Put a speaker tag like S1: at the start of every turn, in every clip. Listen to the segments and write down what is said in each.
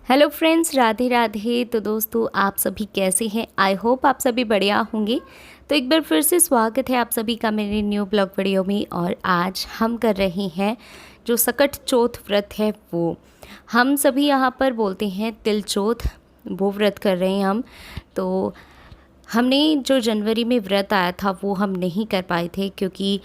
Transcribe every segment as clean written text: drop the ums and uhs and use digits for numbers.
S1: Hello friends, Radhe Radhe. तो दोस्तों, आप सभी कैसे हैं? आई होप आप सभी बढ़िया होंगे। तो एक बार फिर से स्वागत है आप सभी का मेरे न्यू ब्लॉग वीडियो में। और आज हम कर रहे हैं जो सकट चौथ व्रत है, वो हम सभी यहाँ पर बोलते हैं तिल चौथ, वो व्रत कर रहे हैं हम। तो हमने जो जनवरी में व्रत आया था वो हम नहीं कर पाए थे, क्योंकि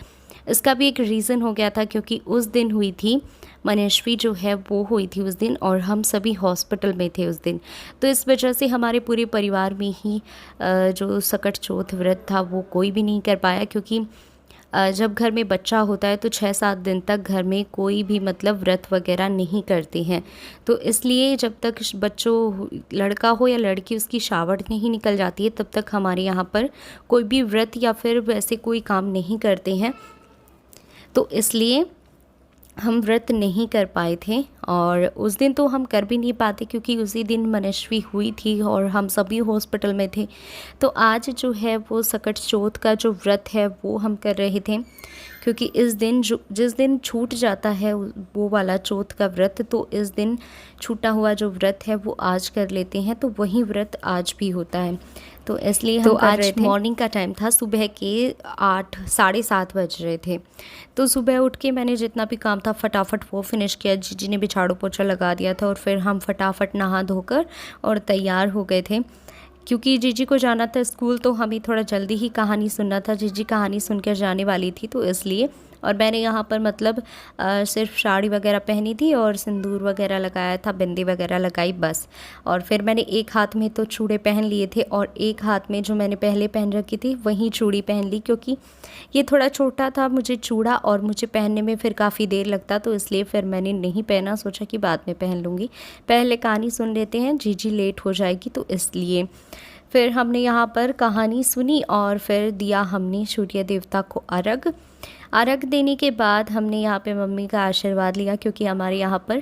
S1: इसका भी एक रीज़न हो गया था, क्योंकि उस दिन हुई थी मनस्वी जो है वो हुई थी उस दिन, और हम सभी हॉस्पिटल में थे उस दिन। तो इस वजह से हमारे पूरे परिवार में ही जो सकट चौथ व्रत था वो कोई भी नहीं कर पाया, क्योंकि जब घर में बच्चा होता है तो 6-7 दिन तक घर में कोई भी मतलब व्रत वगैरह नहीं करते हैं। तो इसलिए जब तक बच्चों, लड़का हो या लड़की, उसकी शावट नहीं निकल जाती है तब तक हमारे यहाँ पर कोई भी व्रत या फिर वैसे कोई काम नहीं करते हैं। तो इसलिए हम व्रत नहीं कर पाए थे, और उस दिन तो हम कर भी नहीं पाते क्योंकि उसी दिन मनस्वी हुई थी और हम सभी हॉस्पिटल में थे। तो आज जो है वो सकट चौथ का जो व्रत है वो हम कर रहे थे, क्योंकि इस दिन जिस दिन छूट जाता है वो वाला चौथ का व्रत, तो इस दिन छूटा हुआ जो व्रत है वो आज कर लेते हैं, तो वही व्रत आज भी होता है। तो इसलिए हम कर रहे थे। मॉर्निंग का टाइम था, सुबह के 8-7:30 बज रहे थे। तो सुबह उठ के मैंने जितना भी काम था फटाफट वो फिनिश किया। जीजी ने भी झाड़ू पोछा लगा दिया था और फिर हम फटाफट नहा धोकर और तैयार हो गए थे, क्योंकि जीजी को जाना था स्कूल। तो हमें थोड़ा जल्दी ही कहानी सुनना था, जीजी कहानी सुनकर जाने वाली थी, तो इसलिए। और मैंने यहाँ पर मतलब सिर्फ साड़ी वगैरह पहनी थी और सिंदूर वगैरह लगाया था, बिंदी वगैरह लगाई, बस। और फिर मैंने एक हाथ में तो चूड़े पहन लिए थे और एक हाथ में जो मैंने पहले पहन रखी थी वही चूड़ी पहन ली, क्योंकि ये थोड़ा छोटा था मुझे चूड़ा और मुझे पहनने में फिर काफ़ी देर लगता, तो इसलिए फिर मैंने नहीं पहना, सोचा कि बाद में पहन लूँगी। पहले कहानी सुन लेते हैं, जीजी लेट हो जाएगी, तो इसलिए फिर हमने यहाँ पर कहानी सुनी और फिर दिया हमने सूर्य देवता को अर्घ। अर्घ देने के बाद हमने यहाँ पे मम्मी का आशीर्वाद लिया, क्योंकि हमारे यहाँ पर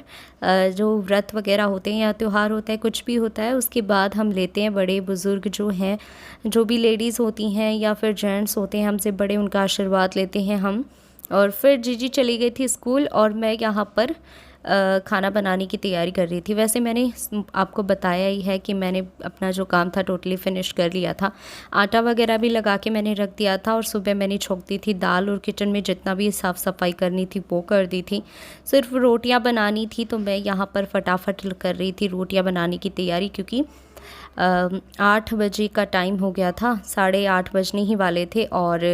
S1: जो व्रत वगैरह होते हैं या त्यौहार होता है, कुछ भी होता है, उसके बाद हम लेते हैं बड़े बुज़ुर्ग जो हैं, जो भी लेडीज़ होती हैं या फिर जेंट्स होते हैं हमसे बड़े, उनका आशीर्वाद लेते हैं हम। और फिर जीजी चली गई थी स्कूल और मैं यहाँ पर खाना बनाने की तैयारी कर रही थी। वैसे मैंने आपको बताया ही है कि मैंने अपना जो काम था टोटली फिनिश कर लिया था। आटा वगैरह भी लगा के मैंने रख दिया था और सुबह मैंने छोंक दी थी दाल, और किचन में जितना भी साफ़ सफाई करनी थी वो कर दी थी। सिर्फ रोटियां बनानी थी, तो मैं यहाँ पर फटाफट कर रही थी रोटियां बनाने की तैयारी, क्योंकि 8 बजे का टाइम हो गया था, 8:30 बजने ही वाले थे। और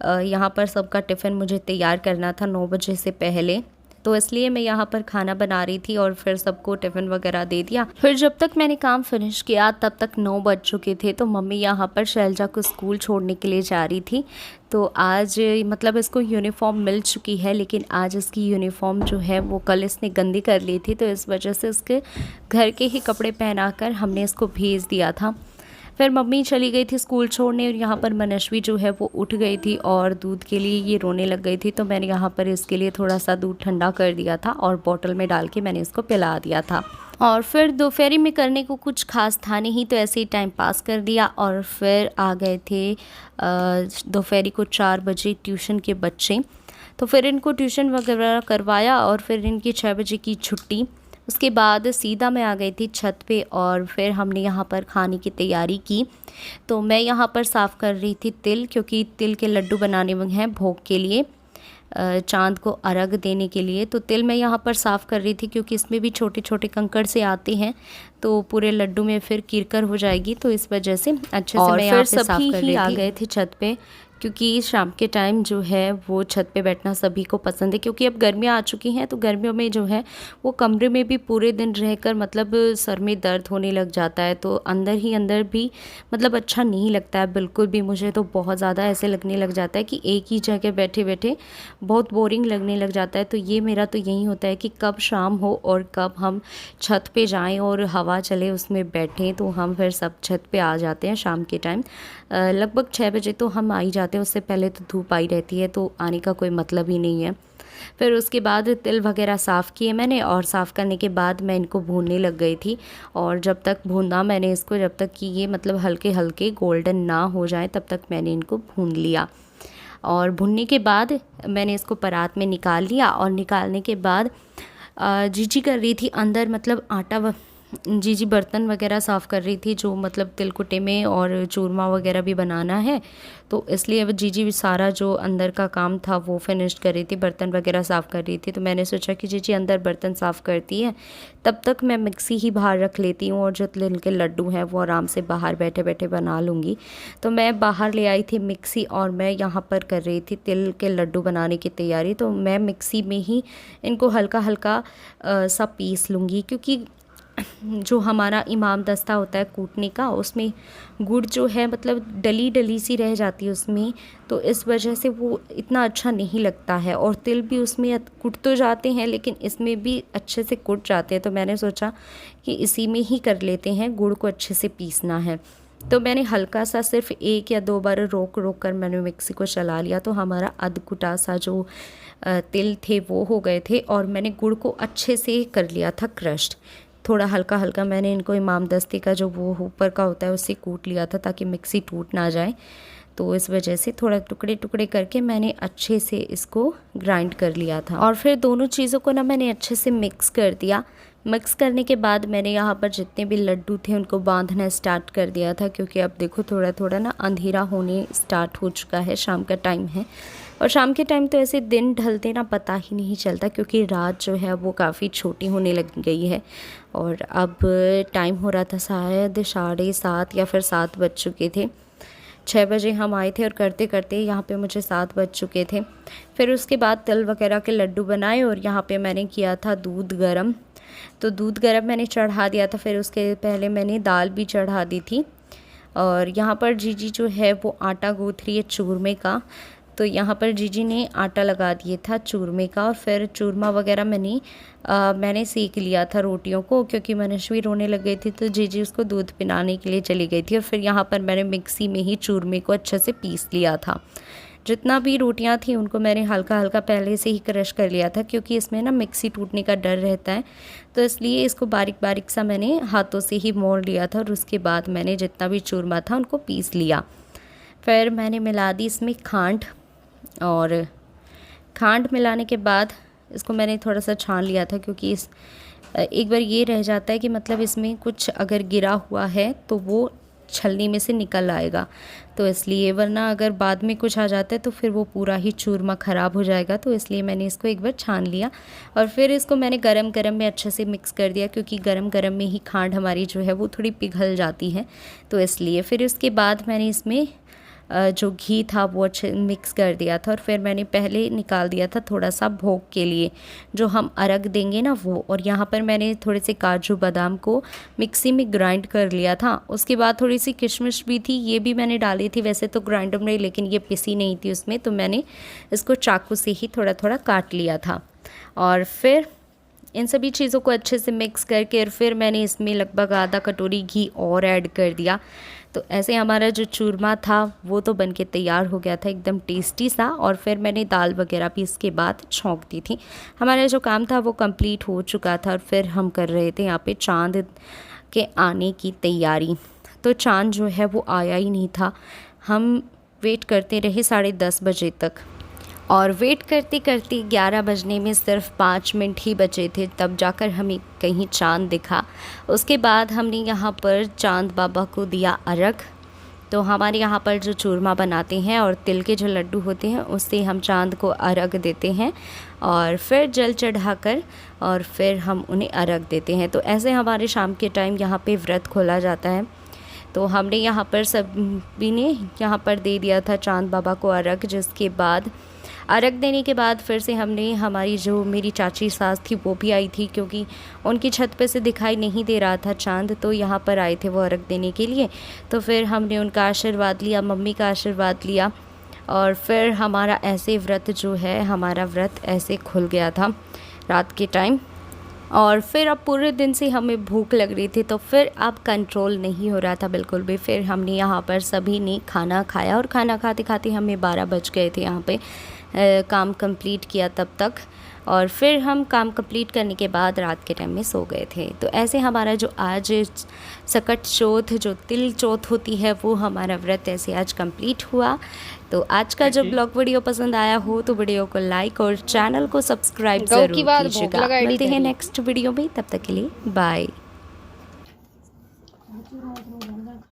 S1: यहाँ पर सबका टिफ़िन मुझे तैयार करना था 9 बजे से पहले, तो इसलिए मैं यहाँ पर खाना बना रही थी और फिर सबको टिफ़िन वगैरह दे दिया। फिर जब तक मैंने काम फिनिश किया तब तक 9 बज चुके थे। तो मम्मी यहाँ पर शैलजा को स्कूल छोड़ने के लिए जा रही थी। तो आज मतलब इसको यूनिफॉर्म मिल चुकी है, लेकिन आज इसकी यूनिफॉर्म जो है वो कल इसने गंदी कर ली थी, तो इस वजह से इसके घर के ही कपड़े पहनाकर हमने इसको भेज दिया था। फिर मम्मी चली गई थी स्कूल छोड़ने, और यहाँ पर मनस्वी जो है वो उठ गई थी और दूध के लिए ये रोने लग गई थी, तो मैंने यहाँ पर इसके लिए थोड़ा सा दूध ठंडा कर दिया था और बोतल में डाल के मैंने इसको पिला दिया था। और फिर दोपहरी में करने को कुछ खास था नहीं, तो ऐसे ही टाइम पास कर दिया। और फिर आ गए थे दोपहरी को 4 बजे ट्यूशन के बच्चे, तो फिर इनको ट्यूशन वगैरह करवाया और फिर इनकी 6 बजे की छुट्टी। उसके बाद सीधा मैं आ गई थी छत पे और फिर हमने यहाँ पर खाने की तैयारी की। तो मैं यहाँ पर साफ़ कर रही थी तिल, क्योंकि तिल के लड्डू बनाने हैं भोग के लिए, चांद को अर्घ देने के लिए। तो तिल मैं यहाँ पर साफ़ कर रही थी, क्योंकि इसमें भी छोटे छोटे कंकड़ से आते हैं, तो पूरे लड्डू में फिर कीरकर हो जाएगी, तो इस वजह से अच्छे से मैं यहाँ पे साफ़ कर रही थी। आ गए थे छत पे, क्योंकि शाम के टाइम जो है वो छत पे बैठना सभी को पसंद है, क्योंकि अब गर्मियाँ आ चुकी हैं, तो गर्मियों में जो है वो कमरे में भी पूरे दिन रहकर मतलब सर में दर्द होने लग जाता है, तो अंदर ही अंदर भी मतलब अच्छा नहीं लगता है बिल्कुल भी। मुझे तो बहुत ज़्यादा ऐसे लगने लग जाता है कि एक ही जगह बैठे बैठे बहुत बोरिंग लगने लग जाता है। तो ये मेरा तो यही होता है कि कब शाम हो और कब हम छत पे जाएं और हवा चले उसमें बैठें, तो हम फिर सब छत पे आ जाते हैं शाम के टाइम। लगभग 6 बजे तो हम आ ही जाते हैं, उससे पहले तो धूप आई रहती है, तो आने का कोई मतलब ही नहीं है। फिर उसके बाद तिल वगैरह साफ़ किए मैंने, और साफ़ करने के बाद मैं इनको भूनने लग गई थी। और जब तक भूना मैंने इसको, जब तक कि ये मतलब हल्के हल्के गोल्डन ना हो जाए तब तक मैंने इनको भून लिया। और भुनने के बाद मैंने इसको परात में निकाल लिया, और निकालने के बाद जीजी कर रही थी अंदर मतलब आटा जीजी बर्तन वगैरह साफ़ कर रही थी, जो मतलब तिलकुटे में और चूरमा वगैरह भी बनाना है, तो इसलिए अब जीजी सारा जो अंदर का काम था वो फिनिश कर रही थी, बर्तन वगैरह साफ़ कर रही थी। तो मैंने सोचा कि जीजी अंदर बर्तन साफ़ करती है, तब तक मैं मिक्सी ही बाहर रख लेती हूँ और जो तिल के लड्डू हैं वो आराम से बाहर बैठे बैठे बना लूँगी। तो मैं बाहर ले आई थी मिक्सी और मैं यहाँ पर कर रही थी तिल के लड्डू बनाने की तैयारी। तो मैं मिक्सी में ही इनको हल्का हल्का सा पीस लूँगी, क्योंकि जो हमारा इमाम दस्ता होता है कूटने का, उसमें गुड़ जो है मतलब डली डली सी रह जाती है उसमें, तो इस वजह से वो इतना अच्छा नहीं लगता है। और तिल भी उसमें कुट तो जाते हैं लेकिन इसमें भी अच्छे से कुट जाते हैं। तो मैंने सोचा कि इसी में ही कर लेते हैं, गुड़ को अच्छे से पीसना है। तो मैंने हल्का सा सिर्फ 1 या 2 बार रोक रोक कर मैंने मिक्सी को चला लिया, तो हमारा अधकुटा सा जो तिल थे वो हो गए थे। और मैंने गुड़ को अच्छे से कर लिया था क्रश्ड, थोड़ा हल्का हल्का मैंने इनको इमाम दस्ते का जो वो ऊपर का होता है उससे कूट लिया था ताकि मिक्सी टूट ना जाए। तो इस वजह से थोड़ा टुकड़े टुकड़े करके मैंने अच्छे से इसको ग्राइंड कर लिया था। और फिर दोनों चीज़ों को ना मैंने अच्छे से मिक्स कर दिया। मिक्स करने के बाद मैंने यहाँ पर जितने भी लड्डू थे उनको बांधना स्टार्ट कर दिया था, क्योंकि अब देखो थोड़ा थोड़ा ना अंधेरा होने स्टार्ट हो चुका है, शाम का टाइम है। और शाम के टाइम तो ऐसे दिन ढलते ना पता ही नहीं चलता, क्योंकि रात जो है वो काफ़ी छोटी होने लग गई है। और अब टाइम हो रहा था शायद 7:30 या फिर 7 बज चुके थे। 6 बजे हम आए थे और करते करते यहाँ पे मुझे 7 बज चुके थे। फिर उसके बाद तिल वगैरह के लड्डू बनाए और यहाँ पे मैंने किया था दूध गरम। तो दूध गरम मैंने चढ़ा दिया था, फिर उसके पहले मैंने दाल भी चढ़ा दी थी। और यहाँ पर जीजी जो है वो आटा गूँथ रही है चूरमे का। तो यहाँ पर जीजी ने आटा लगा दिया था चूरमे का, और फिर चूरमा वगैरह मैंने सेक लिया था रोटियों को, क्योंकि मनश्वी रोने लग गई थी तो जीजी उसको दूध पिलाने के लिए चली गई थी। और फिर यहाँ पर मैंने मिक्सी में ही चूरमे को अच्छे से पीस लिया था। जितना भी रोटियां थी उनको मैंने हल्का हल्का पहले से ही क्रश कर लिया था, क्योंकि इसमें ना मिक्सी टूटने का डर रहता है, तो इसलिए इसको बारीक बारीक सा मैंने हाथों से ही मोड़ लिया था। और उसके बाद मैंने जितना भी चूरमा था उनको पीस लिया। फिर मैंने मिला दी इसमें खांड, और खांड मिलाने के बाद इसको मैंने थोड़ा सा छान लिया था, क्योंकि एक बार ये रह जाता है कि मतलब इसमें कुछ अगर गिरा हुआ है तो वो छलनी में से निकल आएगा, तो इसलिए, वरना अगर बाद में कुछ आ जाता है तो फिर वो पूरा ही चूरमा ख़राब हो जाएगा। तो इसलिए मैंने इसको एक बार छान लिया और फिर इसको मैंने गरम गरम में अच्छे से मिक्स कर दिया, क्योंकि गरम गरम में ही खांड हमारी जो है वो थोड़ी पिघल जाती है, तो इसलिए। फिर उसके बाद मैंने इसमें जो घी था वो अच्छे मिक्स कर दिया था, और फिर मैंने पहले निकाल दिया था थोड़ा सा भोग के लिए, जो हम अर्घ देंगे ना वो। और यहाँ पर मैंने थोड़े से काजू बादाम को मिक्सी में ग्राइंड कर लिया था। उसके बाद थोड़ी सी किशमिश भी थी, ये भी मैंने डाली थी वैसे तो ग्राइंडर में, लेकिन ये पिसी नहीं थी उसमें, तो मैंने इसको चाकू से ही थोड़ा थोड़ा काट लिया था। और फिर इन सभी चीज़ों को अच्छे से मिक्स करके और फिर मैंने इसमें लगभग आधा कटोरी घी और ऐड कर दिया। तो ऐसे हमारा जो चूरमा था वो तो बनके तैयार हो गया था, एकदम टेस्टी सा। और फिर मैंने दाल वगैरह भी इसके बाद छौंक दी थी। हमारा जो काम था वो कंप्लीट हो चुका था, और फिर हम कर रहे थे यहाँ पे चांद के आने की तैयारी। तो चांद जो है वो आया ही नहीं था, हम वेट करते रहे 10:30 बजे तक, और वेट करते करते 11 बजने में सिर्फ 5 मिनट ही बचे थे, तब जाकर हमें कहीं चांद दिखा। उसके बाद हमने यहाँ पर चांद बाबा को दिया अर्घ। तो हमारे यहाँ पर जो चूरमा बनाते हैं और तिल के जो लड्डू होते हैं उससे हम चांद को अर्घ देते हैं, और फिर जल चढ़ाकर और फिर हम उन्हें अर्घ देते हैं। तो ऐसे हमारे शाम के टाइम यहाँ पे व्रत खोला जाता है। तो हमने यहाँ पर सभी ने यहाँ पर दे दिया था चांद बाबा को अर्घ। जिसके बाद अर्घ देने के बाद फिर से हमने, हमारी जो मेरी चाची सास थी वो भी आई थी, क्योंकि उनकी छत पे से दिखाई नहीं दे रहा था चांद, तो यहाँ पर आए थे वो अर्घ देने के लिए। तो फिर हमने उनका आशीर्वाद लिया, मम्मी का आशीर्वाद लिया, और फिर हमारा ऐसे व्रत जो है, हमारा व्रत ऐसे खुल गया था रात के टाइम। और फिर अब पूरे दिन से हमें भूख लग रही थी, तो फिर अब कंट्रोल नहीं हो रहा था बिल्कुल भी। फिर हमने यहाँ पर सभी ने खाना खाया, और खाना खाते खाते हमें 12 बज गए थे यहाँ पे काम कंप्लीट किया तब तक। और फिर हम काम कंप्लीट करने के बाद रात के टाइम में सो गए थे। तो ऐसे हमारा जो आज सकट चौथ, जो तिल चौथ होती है, वो हमारा व्रत ऐसे आज कंप्लीट हुआ। तो आज का जो ब्लॉग वीडियो पसंद आया हो तो वीडियो को लाइक और चैनल को सब्सक्राइब जरूर कीजिएगा। मिलते हैं नेक्स्ट वीडियो में, तब तक के लिए बाय।